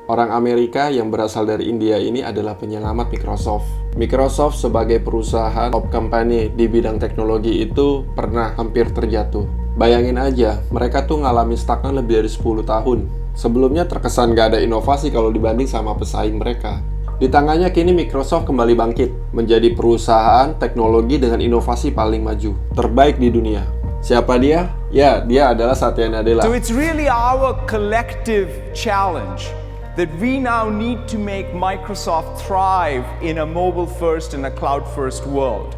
Orang Amerika yang berasal dari India ini adalah penyelamat Microsoft. Microsoft sebagai perusahaan top company di bidang teknologi itu pernah hampir terjatuh. Bayangin aja, mereka tuh ngalamin stagnan lebih dari 10 tahun. Sebelumnya terkesan gak ada inovasi kalau dibanding sama pesaing mereka. Di tangannya kini Microsoft kembali bangkit, menjadi perusahaan teknologi dengan inovasi paling maju, terbaik di dunia. Siapa dia? Ya, dia adalah Satya Nadella. So it's really our collective challenge that we now need to make Microsoft thrive in a mobile-first and a cloud-first world.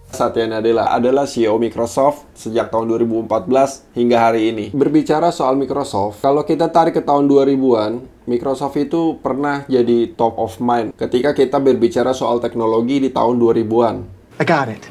Satya Nadella adalah CEO Microsoft sejak tahun 2014 hingga hari ini. Berbicara soal Microsoft, kalau kita tarik ke tahun 2000-an, Microsoft itu pernah jadi top of mind ketika kita berbicara soal teknologi di tahun 2000-an. I got it.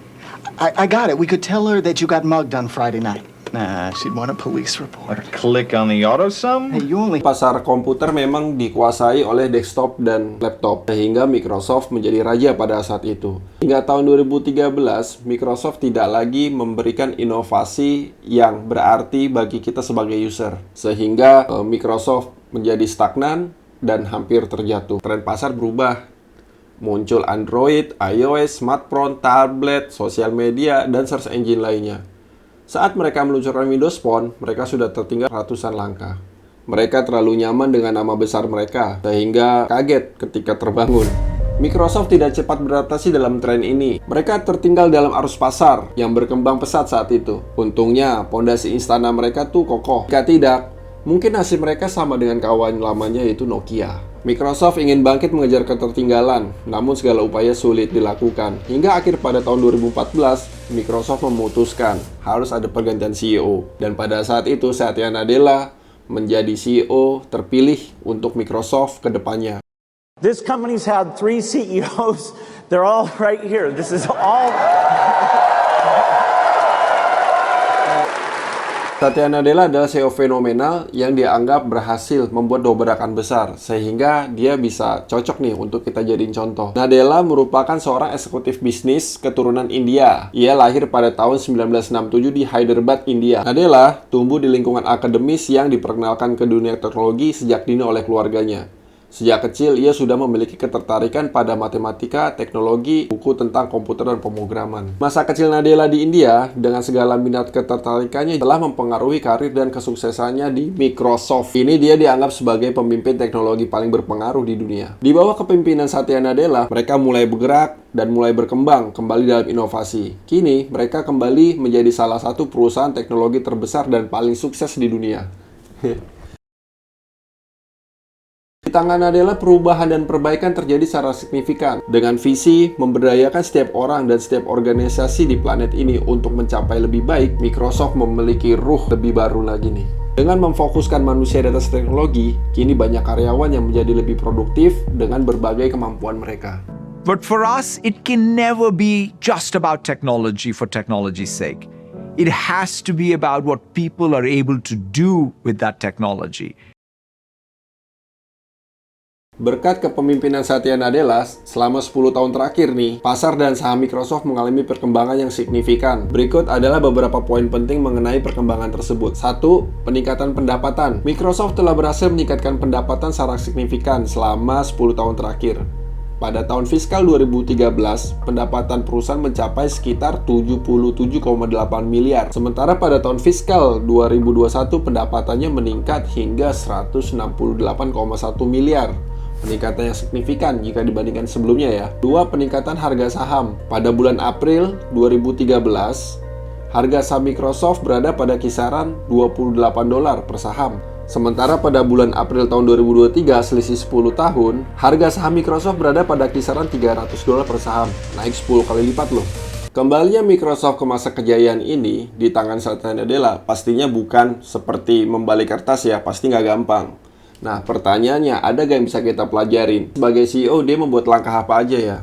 I got it. We could tell her that you got mugged on Friday night. Nah, she'd want a police report. Click on the auto sum? Hey, you only... Pasar komputer memang dikuasai oleh desktop dan laptop, sehingga Microsoft menjadi raja pada saat itu. Hingga tahun 2013, Microsoft tidak lagi memberikan inovasi yang berarti bagi kita sebagai user. Sehingga Microsoft menjadi stagnan dan hampir terjatuh. Tren pasar berubah. Muncul Android, iOS, smartphone, tablet, sosial media, dan search engine lainnya. Saat mereka meluncurkan Windows Phone, mereka sudah tertinggal ratusan langkah. Mereka terlalu nyaman dengan nama besar mereka, sehingga kaget ketika terbangun. Microsoft tidak cepat beradaptasi dalam tren ini. Mereka tertinggal dalam arus pasar yang berkembang pesat saat itu. Untungnya, pondasi instana mereka tuh kokoh. Jika tidak, mungkin nasib mereka sama dengan kawan lamanya yaitu Nokia. Microsoft ingin bangkit mengejar ketertinggalan, namun segala upaya sulit dilakukan. Hingga akhir pada tahun 2014, Microsoft memutuskan harus ada pergantian CEO. Dan pada saat itu, Satya Nadella menjadi CEO terpilih untuk Microsoft ke depannya. This company's had 3 CEOs. They're all right here. This is all... Satya Nadella adalah CEO fenomenal yang dianggap berhasil membuat dobrakan besar, sehingga dia bisa cocok nih untuk kita jadiin contoh. Nadella merupakan seorang eksekutif bisnis keturunan India. Ia lahir pada tahun 1967 di Hyderabad, India. Nadella tumbuh di lingkungan akademis yang diperkenalkan ke dunia teknologi sejak dini oleh keluarganya. Sejak kecil, ia sudah memiliki ketertarikan pada matematika, teknologi, buku tentang komputer dan pemrograman. Masa kecil Nadella di India, dengan segala minat ketertarikannya, telah mempengaruhi karir dan kesuksesannya di Microsoft. Ini dia dianggap sebagai pemimpin teknologi paling berpengaruh di dunia. Di bawah kepemimpinan Satya Nadella, mereka mulai bergerak dan mulai berkembang kembali dalam inovasi. Kini, mereka kembali menjadi salah satu perusahaan teknologi terbesar dan paling sukses di dunia. Di tangan Nadella, perubahan dan perbaikan terjadi secara signifikan dengan visi memberdayakan setiap orang dan setiap organisasi di planet ini untuk mencapai lebih baik. Microsoft memiliki ruh lebih baru lagi nih. Dengan memfokuskan manusia di atas teknologi, kini banyak karyawan yang menjadi lebih produktif dengan berbagai kemampuan mereka. But for us, it can never be just about technology for technology's sake. It has to be about what people are able to do with that technology. Berkat kepemimpinan Satya Nadella, selama 10 tahun terakhir nih, pasar dan saham Microsoft mengalami perkembangan yang signifikan. Berikut adalah beberapa poin penting mengenai perkembangan tersebut. 1. Peningkatan pendapatan. Microsoft telah berhasil meningkatkan pendapatan secara signifikan selama 10 tahun terakhir. Pada tahun fiskal 2013, pendapatan perusahaan mencapai sekitar 77,8 miliar. Sementara pada tahun fiskal 2021, pendapatannya meningkat hingga 168,1 miliar. Peningkatan yang signifikan jika dibandingkan sebelumnya ya. 2. Peningkatan harga saham. Pada bulan April 2013, harga saham Microsoft berada pada kisaran $28 per saham. Sementara pada bulan April tahun 2023, selisih 10 tahun, harga saham Microsoft berada pada kisaran $300 per saham, naik 10 kali lipat loh. Kembalinya Microsoft ke masa kejayaan ini di tangan Satya Nadella pastinya bukan seperti membalik kertas ya, pasti nggak gampang. Nah, pertanyaannya, ada gak yang bisa kita pelajarin? Sebagai CEO, dia membuat langkah apa aja ya?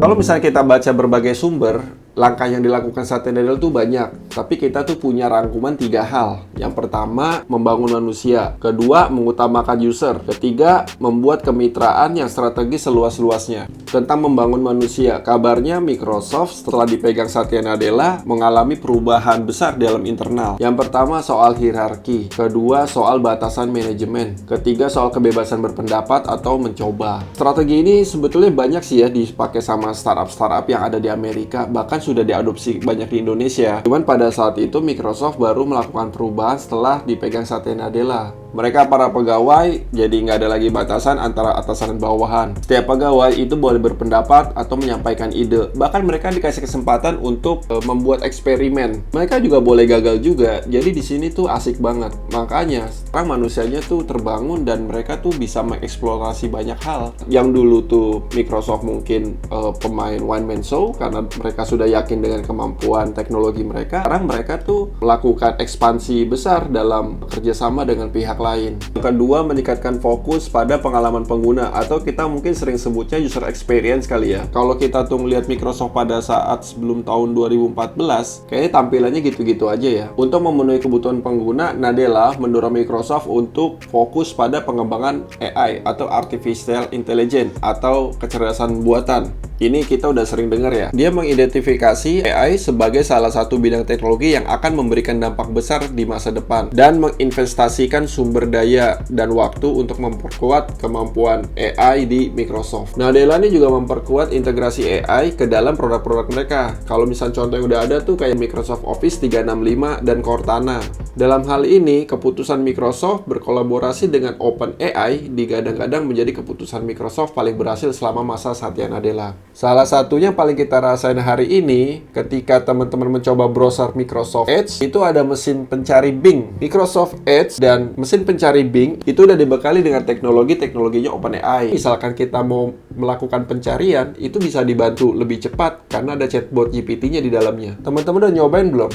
Kalau misalnya kita baca berbagai sumber, langkah yang dilakukan Satya Nadella itu banyak. Tapi kita tuh punya rangkuman 3 hal. Yang pertama, membangun manusia. Kedua, mengutamakan user. Ketiga, membuat kemitraan yang strategis seluas-luasnya. Tentang membangun manusia, kabarnya Microsoft setelah dipegang Satya Nadella mengalami perubahan besar dalam internal. Yang pertama, soal hierarki. Kedua, soal batasan manajemen. Ketiga, soal kebebasan berpendapat atau mencoba. Strategi ini sebetulnya banyak sih ya dipakai sama startup-startup yang ada di Amerika. Bahkan sudah diadopsi banyak di Indonesia. Cuman pada saat itu Microsoft baru melakukan perubahan setelah dipegang Satya Nadella. Mereka para pegawai jadi nggak ada lagi batasan antara atasan dan bawahan. Setiap pegawai itu boleh berpendapat atau menyampaikan ide. Bahkan mereka dikasih kesempatan untuk membuat eksperimen. Mereka juga boleh gagal juga. Jadi di sini tuh asik banget. Makanya sekarang manusianya tuh terbangun dan mereka tuh bisa mengeksplorasi banyak hal. Yang dulu tuh Microsoft mungkin pemain one man show karena mereka sudah yakin dengan kemampuan teknologi mereka. Sekarang mereka tuh melakukan ekspansi besar dalam kerjasama dengan pihak lain. Yang kedua, meningkatkan fokus pada pengalaman pengguna atau kita mungkin sering sebutnya user experience kali ya. Kalau kita tuh ngeliat Microsoft pada saat sebelum tahun 2014, kayaknya tampilannya gitu-gitu aja ya. Untuk memenuhi kebutuhan pengguna, Nadella mendorong Microsoft untuk fokus pada pengembangan AI atau Artificial Intelligence atau kecerdasan buatan. Ini kita udah sering dengar ya. Dia mengidentifikasi AI sebagai salah satu bidang teknologi yang akan memberikan dampak besar di masa depan dan menginvestasikan sumber daya dan waktu untuk memperkuat kemampuan AI di Microsoft. Nadella ini juga memperkuat integrasi AI ke dalam produk-produk mereka. Kalau misal contoh yang udah ada tuh kayak Microsoft Office 365 dan Cortana. Dalam hal ini, keputusan Microsoft berkolaborasi dengan OpenAI digadang-gadang menjadi keputusan Microsoft paling berhasil selama masa Satya Nadella. Salah satunya paling kita rasain hari ini ketika teman-teman mencoba browser Microsoft Edge, itu ada mesin pencari Bing. Microsoft Edge dan mesin pencari Bing itu udah dibekali dengan teknologinya OpenAI. Misalkan kita mau melakukan pencarian, itu bisa dibantu lebih cepat karena ada chatbot GPT-nya di dalamnya. Teman-teman udah nyobain belum?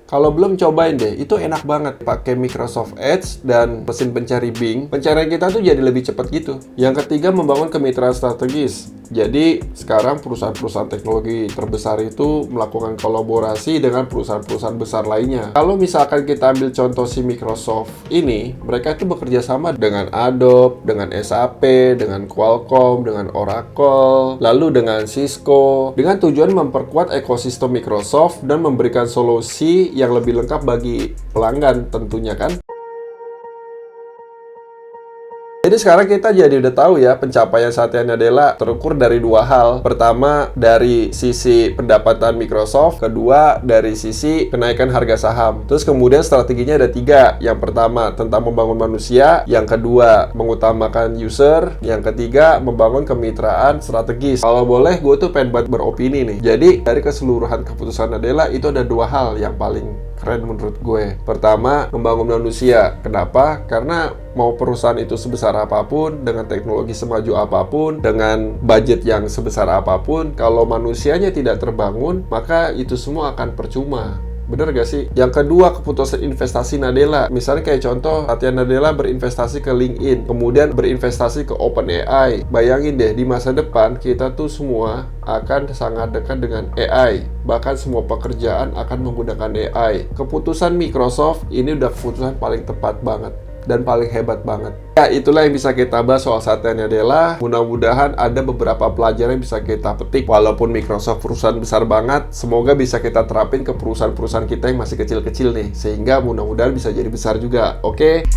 Kalau belum, cobain deh, itu enak banget. Pakai Microsoft Edge dan mesin pencari Bing, pencarian kita tuh jadi lebih cepat gitu. Yang ketiga, membangun kemitraan strategis. Jadi, sekarang perusahaan-perusahaan teknologi terbesar itu melakukan kolaborasi dengan perusahaan-perusahaan besar lainnya. Kalau misalkan kita ambil contoh si Microsoft ini, mereka itu bekerja sama dengan Adobe, dengan SAP, dengan Qualcomm, dengan Oracle, lalu dengan Cisco, dengan tujuan memperkuat ekosistem Microsoft dan memberikan solusi yang lebih lengkap bagi pelanggan tentunya kan. Jadi sekarang kita jadi udah tahu ya pencapaian Satya Nadella terukur dari 2 hal. Pertama, dari sisi pendapatan Microsoft. Kedua, dari sisi kenaikan harga saham. Terus kemudian strateginya ada 3. Yang pertama, tentang membangun manusia. Yang kedua, mengutamakan user. Yang ketiga, membangun kemitraan strategis. Kalau boleh, gue tuh pengen buat beropini nih. Jadi, dari keseluruhan keputusan Nadella, itu ada 2 hal yang paling keren menurut gue. Pertama, membangun manusia. Kenapa? Karena mau perusahaan itu sebesar apapun, dengan teknologi semaju apapun, dengan budget yang sebesar apapun, kalau manusianya tidak terbangun, maka itu semua akan percuma. Bener gak sih? Yang kedua, keputusan investasi Nadella. Misalnya kayak contoh, Satya Nadella berinvestasi ke LinkedIn, kemudian berinvestasi ke OpenAI. Bayangin deh, di masa depan kita tuh semua akan sangat dekat dengan AI. Bahkan semua pekerjaan akan menggunakan AI. Keputusan Microsoft ini udah keputusan paling tepat banget dan paling hebat banget. Ya, itulah yang bisa kita bahas soal Satya Nadella. Mudah-mudahan ada beberapa pelajaran yang bisa kita petik. Walaupun Microsoft perusahaan besar banget, semoga bisa kita terapin ke perusahaan-perusahaan kita yang masih kecil-kecil nih. Sehingga mudah-mudahan bisa jadi besar juga. Oke?